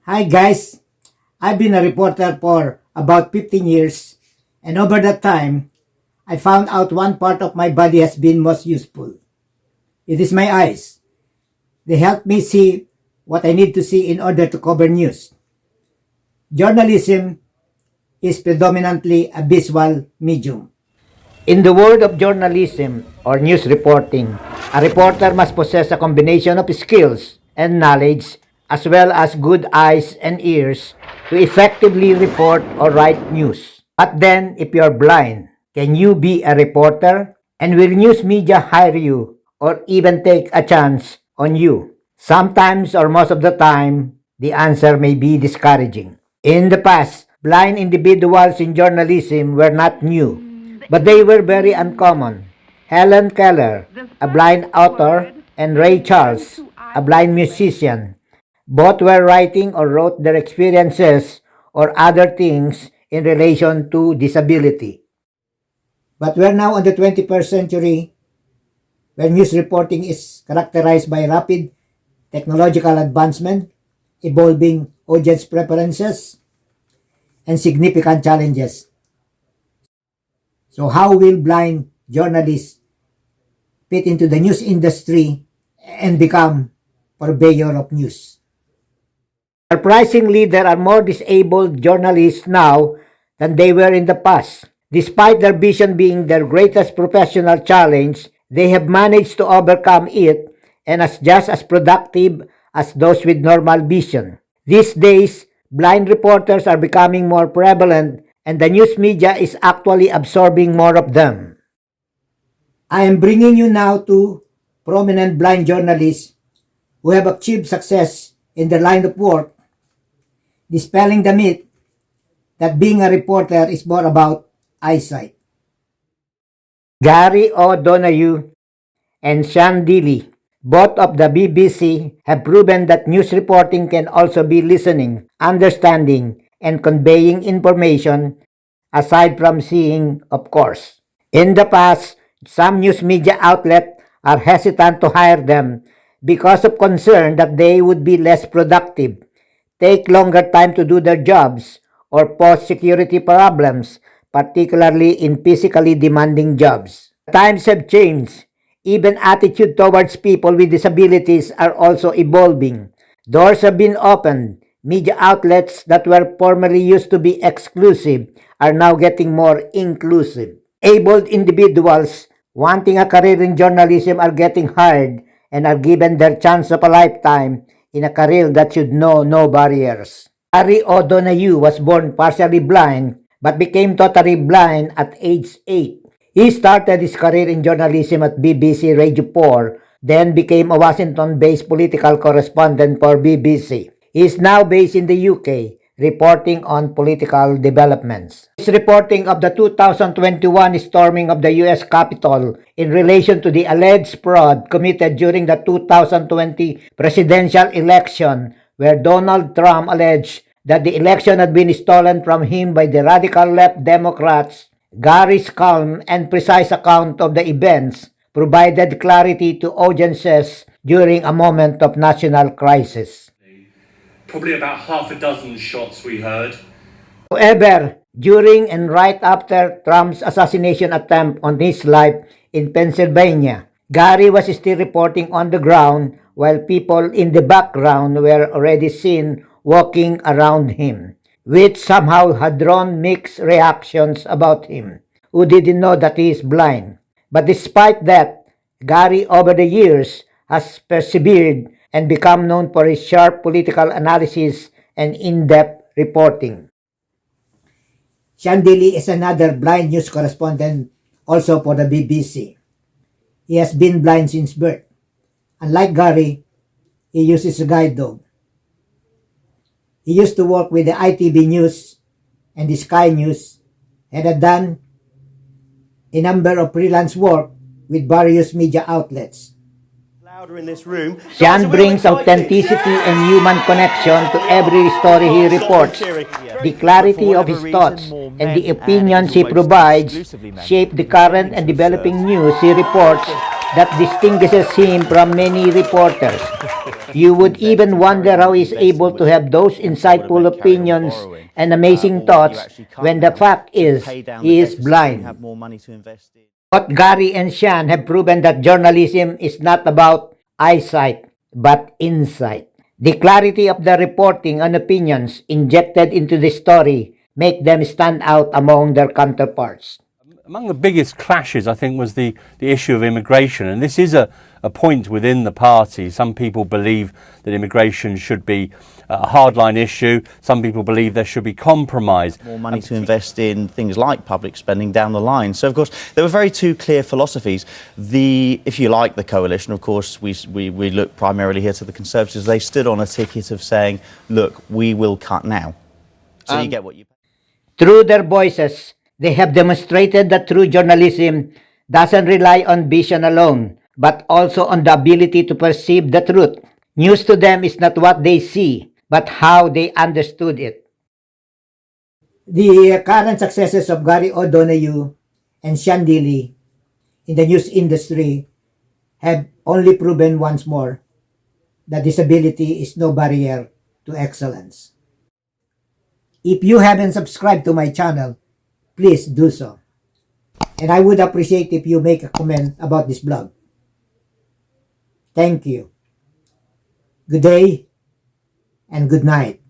Hi guys, I've been a reporter for about 15 years, and over that time, I found out one part of my body has been most useful. It is my eyes. They help me see what I need to see in order to cover news. Journalism is predominantly a visual medium. In the world of journalism or news reporting, a reporter must possess a combination of skills and knowledge as well as good eyes and ears to effectively report or write news. But then, if you're blind, can you be a reporter? And will news media hire you or even take a chance on you? Sometimes or most of the time, the answer may be discouraging. In the past, blind individuals in journalism were not new, but they were very uncommon. Helen Keller, a blind author, and Ray Charles, a blind musician, both were writing or wrote their experiences or other things in relation to disability. But we're now in the 21st century where news reporting is characterized by rapid technological advancement, evolving audience preferences, and significant challenges. So how will blind journalists fit into the news industry and become purveyor of news? Surprisingly, there are more disabled journalists now than they were in the past. Despite their vision being their greatest professional challenge, they have managed to overcome it and are just as productive as those with normal vision. These days, blind reporters are becoming more prevalent and the news media is actually absorbing more of them. I am bringing you now two prominent blind journalists who have achieved success in their line of work, dispelling the myth that being a reporter is more about eyesight. Gary O'Donoghue and Sean Dilley, both of the BBC, have proven that news reporting can also be listening, understanding, and conveying information aside from seeing, of course. In the past, some news media outlets are hesitant to hire them because of concern that they would be less productive, take longer time to do their jobs, or pose security problems, particularly in physically demanding jobs. Times have changed. Even attitude towards people with disabilities are also evolving. Doors have been opened. Media outlets that were formerly used to be exclusive are now getting more inclusive. Abled individuals wanting a career in journalism are getting hired and are given their chance of a lifetime in a career that should know no barriers. Gary O'Donoghue was born partially blind but became totally blind at age 8. He started his career in journalism at BBC Radio 4, then became a Washington-based political correspondent for BBC. He is now based in the UK, reporting on political developments. His reporting of the 2021 storming of the US Capitol in relation to the alleged fraud committed during the 2020 presidential election, where Donald Trump alleged that the election had been stolen from him by the radical left Democrats. Gary's calm and precise account of the events provided clarity to audiences during a moment of national crisis. Probably about half a dozen shots we heard. However, during and right after Trump's assassination attempt on his life in Pennsylvania, Gary was still reporting on the ground while people in the background were already seen walking around him, which somehow had drawn mixed reactions about him, who didn't know that he is blind. But despite that, Gary over the years has persevered and become known for his sharp political analysis and in-depth reporting. Sean Dilley is another blind news correspondent also for the BBC. He has been blind since birth. Unlike Gary, he uses a guide dog. He used to work with the ITV News and the Sky News and had done a number of freelance work with various media outlets. Sean brings authenticity and human connection to every story he reports. The clarity of his thoughts and the opinions he provides shape the current and developing news he reports that distinguishes him from many reporters. You would even wonder how he's able to have those insightful opinions and amazing thoughts when the fact is he is blind. Both Gary and Sean have proven that journalism is not about eyesight, but insight. The clarity of the reporting and opinions injected into the story make them stand out among their counterparts. Among the biggest clashes, I think, was the issue of immigration, and this is a point within the party. Some people believe that immigration should be a hardline issue. Some people believe there should be compromise. More money to invest in things like public spending down the line. So, of course, there were very two clear philosophies. If you like, the coalition, of course, we look primarily here to the Conservatives. They stood on a ticket of saying, look, we will cut now. So you get what you pay. Through their voices, they have demonstrated that true journalism doesn't rely on vision alone, but also on the ability to perceive the truth. News to them is not what they see, but how they understood it. The current successes of Gary O'Donoghue and Sean Dilley in the news industry have only proven once more that disability is no barrier to excellence. If you haven't subscribed to my channel, please do so. And I would appreciate if you make a comment about this blog. Thank you. Good day and good night.